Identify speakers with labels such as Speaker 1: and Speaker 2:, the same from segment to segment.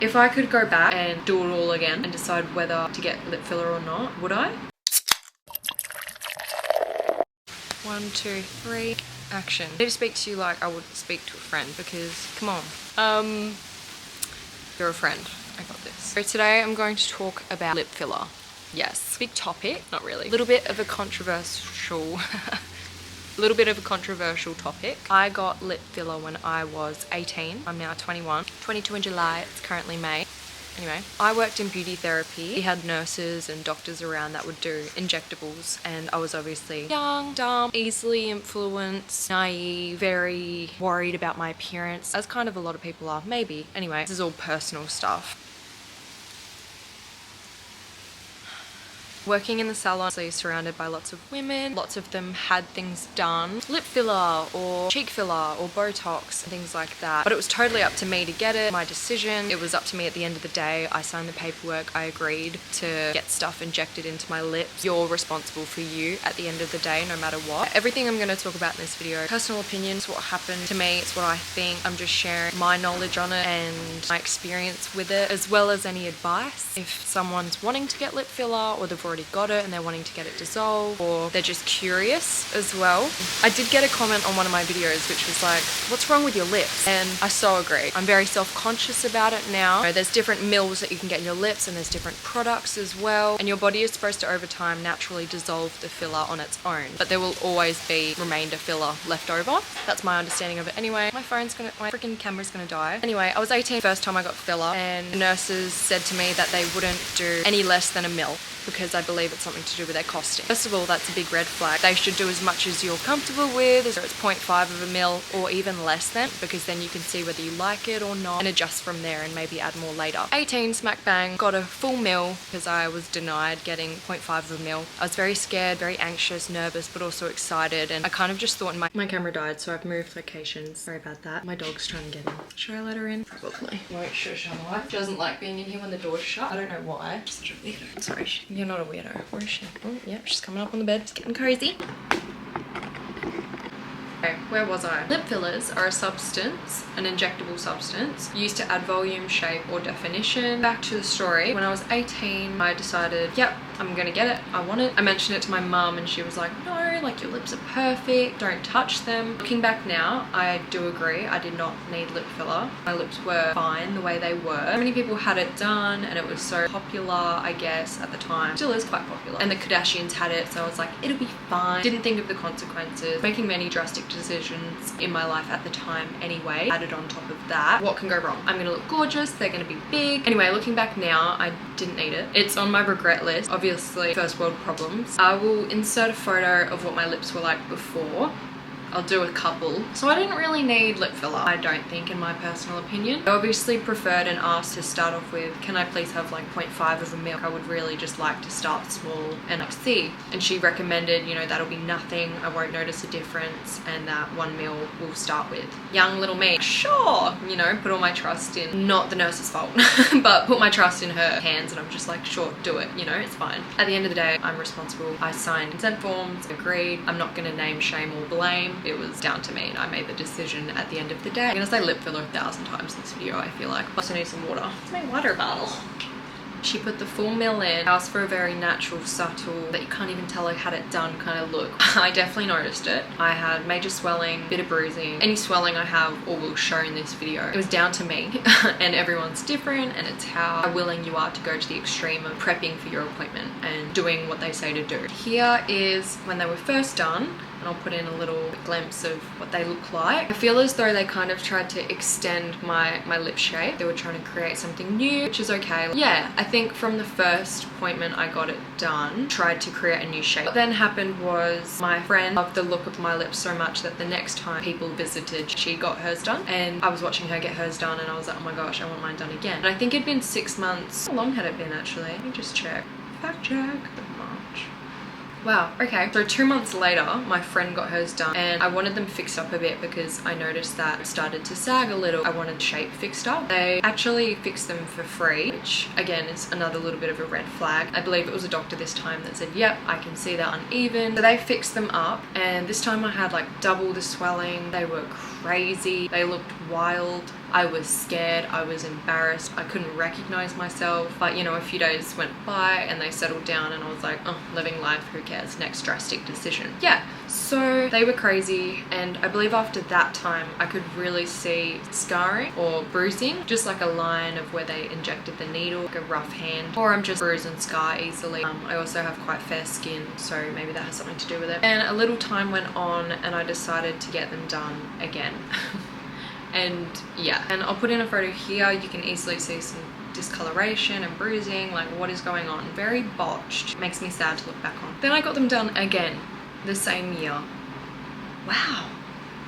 Speaker 1: If I could go back and do it all again and decide whether to get lip filler or not, would I? 1, 2, 3, action. I need to speak to you like I would speak to a friend because, come on. You're a friend. I got this. So today I'm going to talk about lip filler. Yes, big topic, not really. A little bit of a controversial topic. I got lip filler when I was 18. I'm now 21. 22 in July, it's currently May. Anyway, I worked in beauty therapy. We had nurses and doctors around that would do injectables, and I was obviously young, dumb, easily influenced, naive, very worried about my appearance, as kind of a lot of people are, maybe. Anyway, this is all personal stuff. Working in the salon, so you're surrounded by lots of women. Lots of them had things done. Lip filler or cheek filler or Botox, things like that. But it was totally up to me to get it, my decision. It was up to me at the end of the day. I signed the paperwork. I agreed to get stuff injected into my lips. You're responsible for you at the end of the day, no matter what. Everything I'm going to talk about in this video, personal opinions, what happened to me, it's what I think. I'm just sharing my knowledge on it and my experience with it, as well as any advice. If someone's wanting to get lip filler or they've already got it and they're wanting to get it dissolved, or they're just curious as well. I did get a comment on one of my videos which was like, what's wrong with your lips? And I so agree. I'm very self-conscious about it now. You know, there's different mills that you can get in your lips and there's different products as well, and your body is supposed to over time naturally dissolve the filler on its own, but there will always be remainder filler left over. That's my understanding of it. Anyway, my freaking camera's gonna die. Anyway, I was 18 first time I got filler, and the nurses said to me that they wouldn't do any less than a mil, because I believe it's something to do with their costing. First of all, that's a big red flag. They should do as much as you're comfortable with, whether it's 0.5 of a mil or even less than, because then you can see whether you like it or not and adjust from there and maybe add more later. 18, smack bang, got a full mil because I was denied getting 0.5 of a mil. I was very scared, very anxious, nervous, but also excited, and I kind of just thought my camera died, so I've moved locations. Sorry about that. My dog's trying to get in. Should I let her in? Probably. Won't shush on life. She doesn't like being in here when the door's shut. I don't know why. Such a weirdo. Sorry. You're not a weirdo. Where is she? Oh, yep, she's coming up on the bed. It's getting cozy. Okay, where was I? Lip fillers are a substance, an injectable substance, used to add volume, shape, or definition. Back to the story. When I was 18, I decided, yep, I'm gonna get it. I want it. I mentioned it to my mum and she was like, no, like your lips are perfect. Don't touch them. Looking back now, I do agree. I did not need lip filler. My lips were fine the way they were. So many people had it done and it was so popular, I guess, at the time. Still is quite popular. And the Kardashians had it, so I was like, it'll be fine. Didn't think of the consequences. Making many drastic decisions in my life at the time anyway. Added on top of that, what can go wrong? I'm gonna look gorgeous. They're gonna be big. Anyway, looking back now, I didn't need it. It's on my regret list. Obviously, first world problems. I will insert a photo of what my lips were like before. I'll do a couple. So I didn't really need lip filler, I don't think, in my personal opinion. I obviously preferred and asked to start off with, can I please have like 0.5 of a mil? I would really just like to start small and like see. And she recommended, you know, that'll be nothing. I won't notice a difference, and that 1 mil will start with. Young little me, sure, you know, put all my trust in, not the nurse's fault, but put my trust in her hands, and I'm just like, sure, do it, you know, it's fine. At the end of the day, I'm responsible. I signed consent forms, agreed. I'm not gonna name, shame, or blame. It was down to me and I made the decision at the end of the day. I'm gonna say lip filler 1,000 times in this video, I feel like. I also need some water. It's my water bottle. She put the full mil in. I asked for a very natural, subtle, that you can't even tell I had it done kind of look. I definitely noticed it. I had major swelling, bit of bruising. Any swelling I have or will show in this video. It was down to me and everyone's different, and it's how willing you are to go to the extreme of prepping for your appointment and doing what they say to do. Here is when they were first done, and I'll put in a little glimpse of what they look like. I feel as though they kind of tried to extend my lip shape. They were trying to create something new, which is okay. Yeah, I think from the first appointment I got it done, tried to create a new shape. What then happened was my friend loved the look of my lips so much that the next time people visited, she got hers done, and I was watching her get hers done and I was like, oh my gosh, I want mine done again. And I think it'd been 6 months. How long had it been actually? Let me just check. Fact check. March. Wow, okay. So 2 months later, my friend got hers done and I wanted them fixed up a bit because I noticed that it started to sag a little. I wanted the shape fixed up. They actually fixed them for free, which again is another little bit of a red flag. I believe it was a doctor this time that said, yep, I can see they're uneven. So they fixed them up, and this time I had like double the swelling. They were crazy. They looked wild. I was scared, I was embarrassed, I couldn't recognize myself. But you know, a few days went by and they settled down and I was like, oh, living life, who cares, next drastic decision. Yeah, so they were crazy, and I believe after that time I could really see scarring or bruising, just like a line of where they injected the needle, like a rough hand, or I'm just bruise and scar easily. I also have quite fair skin, so maybe that has something to do with it. And a little time went on and I decided to get them done again. And yeah, and I'll put in a photo here. You can easily see some discoloration and bruising, like what is going on. Very botched. Makes me sad to look back on. Then I got them done again the same year. Wow,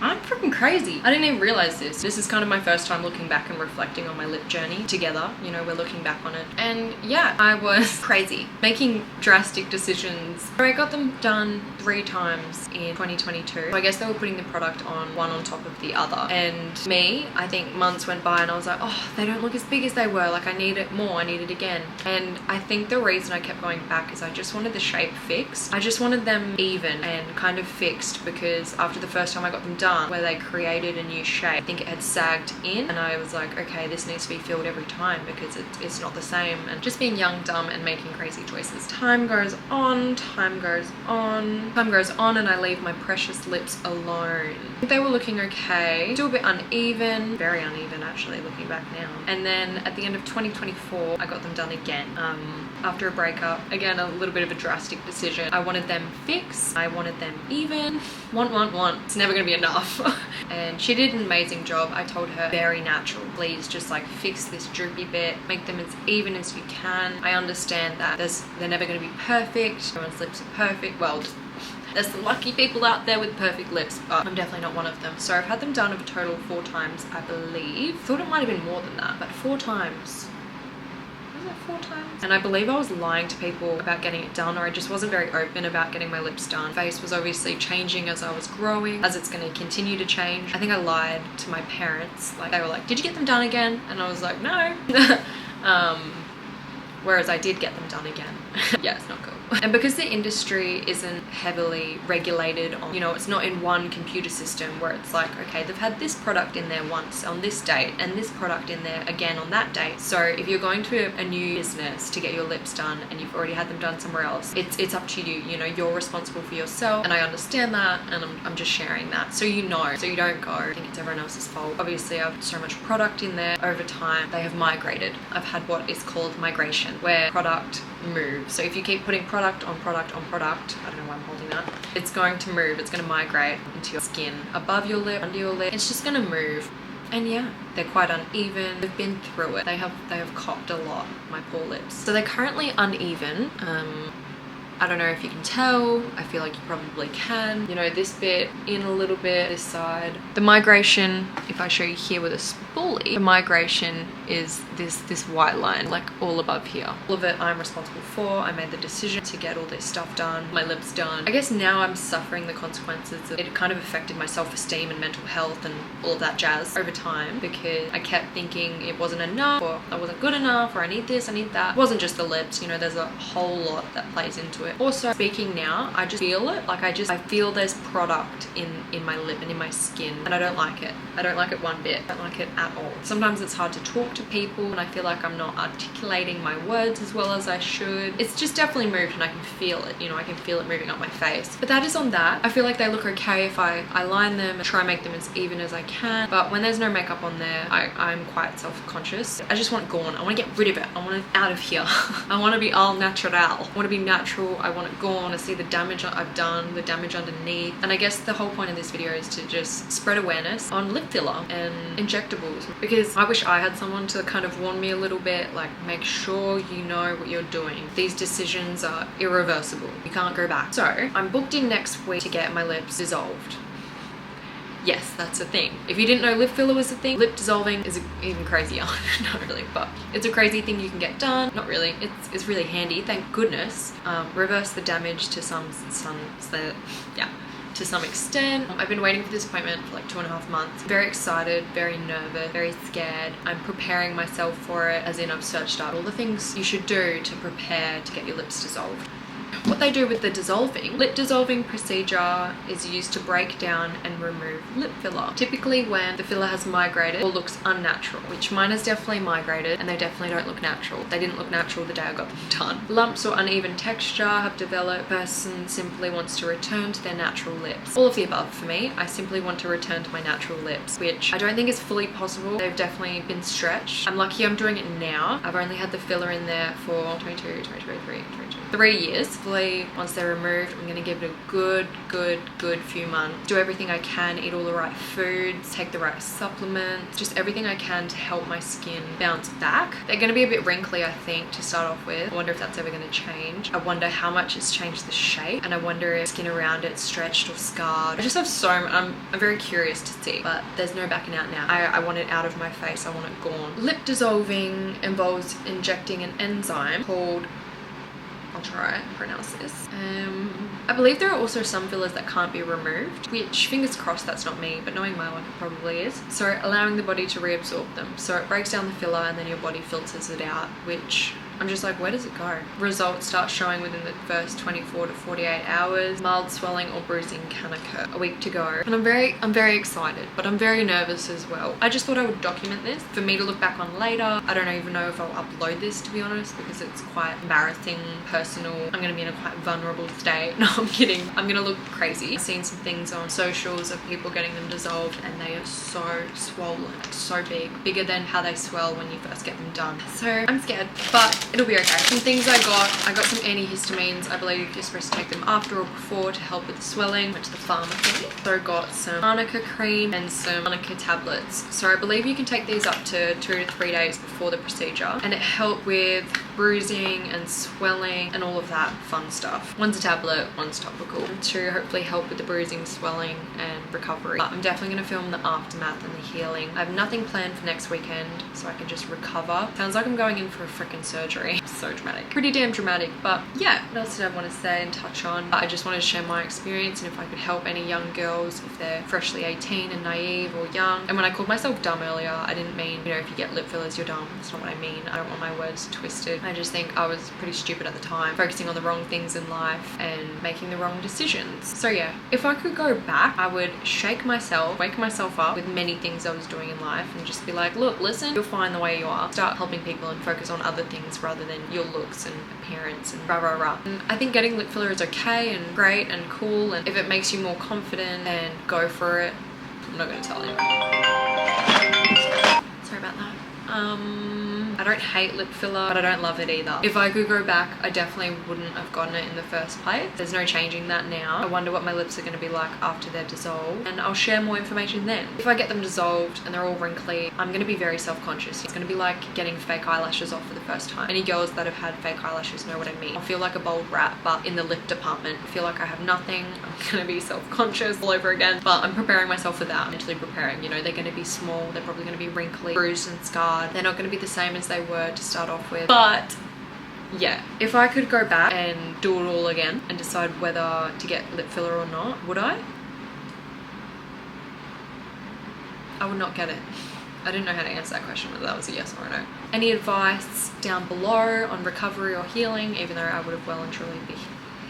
Speaker 1: I'm freaking crazy. I didn't even realize this. This is kind of my first time looking back and reflecting on my lip journey together. You know, we're looking back on it. And yeah, I was crazy, making drastic decisions. I got them done 3 times in 2022. So I guess they were putting the product on one on top of the other. And me, I think months went by and I was like, oh, they don't look as big as they were. Like I need it more, I need it again. And I think the reason I kept going back is I just wanted the shape fixed. I just wanted them even and kind of fixed, because after the first time I got them done, where they created a new shape, I think it had sagged in, and I was like, okay, this needs to be filled every time because it's not the same. And just being young, dumb, and making crazy choices. Time goes on, time goes on, time goes on, and I leave my precious lips alone. They were looking okay, still a bit uneven, very uneven actually looking back now. And then at the end of 2024 I got them done again. After a breakup, again a little bit of a drastic decision. I wanted them fixed, I wanted them even. Want. It's never gonna be enough. And she did an amazing job. I told her, very natural, please just like fix this droopy bit, make them as even as you can. I understand that they're never going to be perfect, everyone's lips are perfect. Well, there's some lucky people out there with perfect lips, but I'm definitely not one of them. So I've had them done a total of 4 times, I believe. Thought it might have been more than that, but 4 times. 4 times. And I believe I was lying to people about getting it done, or I just wasn't very open about getting my lips done. Face was obviously changing as I was growing, as it's going to continue to change. I think I lied to my parents. Like they were like, did you get them done again? And I was like, no. Whereas I did get them done again. Yeah, it's not cool. And because the industry isn't heavily regulated on, you know, it's not in one computer system where it's like, okay, they've had this product in there once on this date and this product in there again on that date. So if you're going to a new business to get your lips done and you've already had them done somewhere else, it's up to you. You know, you're responsible for yourself, and I understand that, and I'm just sharing that so you know, so you don't go, I think it's everyone else's fault. Obviously I've so much product in there. Over time they have migrated. I've had what is called migration, where product moves. So if you keep putting product on product on product, I don't know why I'm holding that, it's going to move, it's going to migrate into your skin, above your lip, under your lip, it's just going to move. And yeah, they're quite uneven. They've been through it. They have copped a lot, my poor lips. So they're currently uneven. I don't know if you can tell. I feel like you probably can. You know, this bit in a little bit, this side. The migration, if I show you here with a spoolie, the migration is this white line, like all above here. All of it I'm responsible for. I made the decision to get all this stuff done, my lips done. I guess now I'm suffering the consequences of it. Kind of affected my self-esteem and mental health and all of that jazz over time, because I kept thinking it wasn't enough, or I wasn't good enough, or I need this, I need that. It wasn't just the lips, you know, there's a whole lot that plays into it. Also, speaking now, I just feel it. Like I feel there's product in my lip and in my skin, and I don't like it. I don't like it one bit. I don't like it at all. Sometimes it's hard to talk to people and I feel like I'm not articulating my words as well as I should. It's just definitely moved and I can feel it, you know, I can feel it moving up my face. But that is on that. I feel like they look okay if I line them and try and make them as even as I can. But when there's no makeup on there, I'm quite self-conscious. I just want it gone. I want to get rid of it. I want it out of here. I want to be all natural. I want to be natural. I want it gone. I want to see the damage I've done, the damage underneath. And I guess the whole point of this video is to just spread awareness on lip filler and injectables, because I wish I had someone to kind of warn me a little bit, like make sure you know what you're doing. These decisions are irreversible. You can't go back. So I'm booked in next week to get my lips dissolved. Yes, that's a thing. If you didn't know lip filler was a thing, lip dissolving is even crazier. Not really, but it's a crazy thing you can get done. Not really, it's really handy, thank goodness. Reverse the damage to some extent. I've been waiting for this appointment for like 2.5 months. Very excited, very nervous, very scared. I'm preparing myself for it, as in I've searched out all the things you should do to prepare to get your lips dissolved. What they do with the dissolving, lip dissolving procedure is used to break down and remove lip filler. Typically when the filler has migrated or looks unnatural, which mine has definitely migrated and they definitely don't look natural. They didn't look natural the day I got them done. Lumps or uneven texture have developed. Person simply wants to return to their natural lips. All of the above for me. I simply want to return to my natural lips, which I don't think is fully possible. They've definitely been stretched. I'm lucky I'm doing it now. I've only had the filler in there for 3 years. Hopefully once they're removed, I'm gonna give it a good few months. Do everything I can, eat all the right foods, take the right supplements, just everything I can to help my skin bounce back. They're gonna be a bit wrinkly, I think, to start off with. I wonder if that's ever gonna change. I wonder how much it's changed the shape, and I wonder if skin around it's stretched or scarred. I just have so much, I'm very curious to see, but there's no backing out now. I want it out of my face, I want it gone. Lip dissolving involves injecting an enzyme called, I'll try and pronounce this. I believe there are also some fillers that can't be removed, which fingers crossed that's not me, but knowing my luck it probably is. So allowing the body to reabsorb them. So it breaks down the filler and then your body filters it out, which I'm just like, where does it go? Results start showing within the first 24 to 48 hours. Mild swelling or bruising can occur. A week to go. And I'm very excited, but I'm very nervous as well. I just thought I would document this for me to look back on later. I don't even know if I'll upload this, to be honest, because it's quite embarrassing, personal. I'm gonna be in a quite vulnerable state. No, I'm kidding. I'm gonna look crazy. I've seen some things on socials of people getting them dissolved and they are so swollen, so big, bigger than how they swell when you first get them done. So I'm scared, but it'll be okay. Some things I got some antihistamines. I believe you're supposed to take them after or before to help with the swelling. Went to the pharmacy. So got some arnica cream and some arnica tablets. So I believe you can take these up to 2 to 3 days before the procedure, and it helped with bruising and swelling and all of that fun stuff. One's a tablet, one's topical, to hopefully help with the bruising, swelling and recovery. But I'm definitely going to film the aftermath and the healing. I have nothing planned for next weekend, so I can just recover. Sounds like I'm going in for a freaking surgery. So dramatic. Pretty damn dramatic, but yeah, what else did I want to say and touch on? I just wanted to share my experience and if I could help any young girls if they're freshly 18 and naive or young. And when I called myself dumb earlier, I didn't mean, you know, if you get lip fillers, you're dumb. That's not what I mean. I don't want my words twisted. I just think I was pretty stupid at the time, focusing on the wrong things in life and making the wrong decisions. So yeah, if I could go back, I would wake myself up with many things I was doing in life and just be like, look, listen, you're fine the way you are. Start helping people and focus on other things rather than your looks and appearance and rah rah rah. And I think getting lip filler is okay and great and cool, and if it makes you more confident, then go for it. I'm not gonna tell anyone. Sorry about that. I don't hate lip filler, but I don't love it either. If I could go back, I definitely wouldn't have gotten it in the first place. There's no changing that now. I wonder what my lips are going to be like after they're dissolved, and I'll share more information then. If I get them dissolved and they're all wrinkly, I'm going to be very self-conscious. It's going to be like getting fake eyelashes off for the first time. Any girls that have had fake eyelashes know what I mean. I feel like a bold rat, but in the lip department. I feel like I have nothing. I'm going to be self-conscious all over again, but I'm preparing myself for that. Mentally preparing, you know, they're going to be small, they're probably going to be wrinkly, bruised and scarred. They're not going to be the same as they were to start off with. But yeah, if I could go back and do it all again and decide whether to get lip filler or not, would I? I would not get it. I didn't know how to answer that question, whether that was a yes or a no. Any advice down below on recovery or healing, even though I would have well and truly be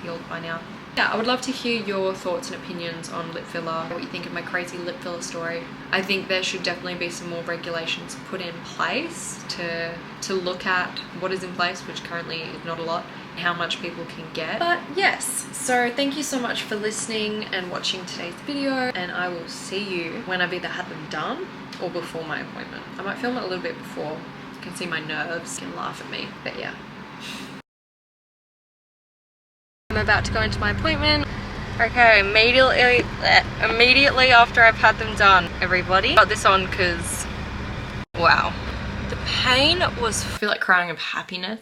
Speaker 1: healed by now. Yeah, I would love to hear your thoughts and opinions on lip filler, what you think of my crazy lip filler story. I think there should definitely be some more regulations put in place to look at what is in place, which currently is not a lot, and how much people can get. But yes, so thank you so much for listening and watching today's video, and I will see you when I've either had them done or before my appointment. I might film it a little bit before. You can see my nerves, you can laugh at me, but yeah. I'm about to go into my appointment. Okay, immediately after I've had them done, everybody. Got this on because, wow. The pain was, I feel like crying of happiness.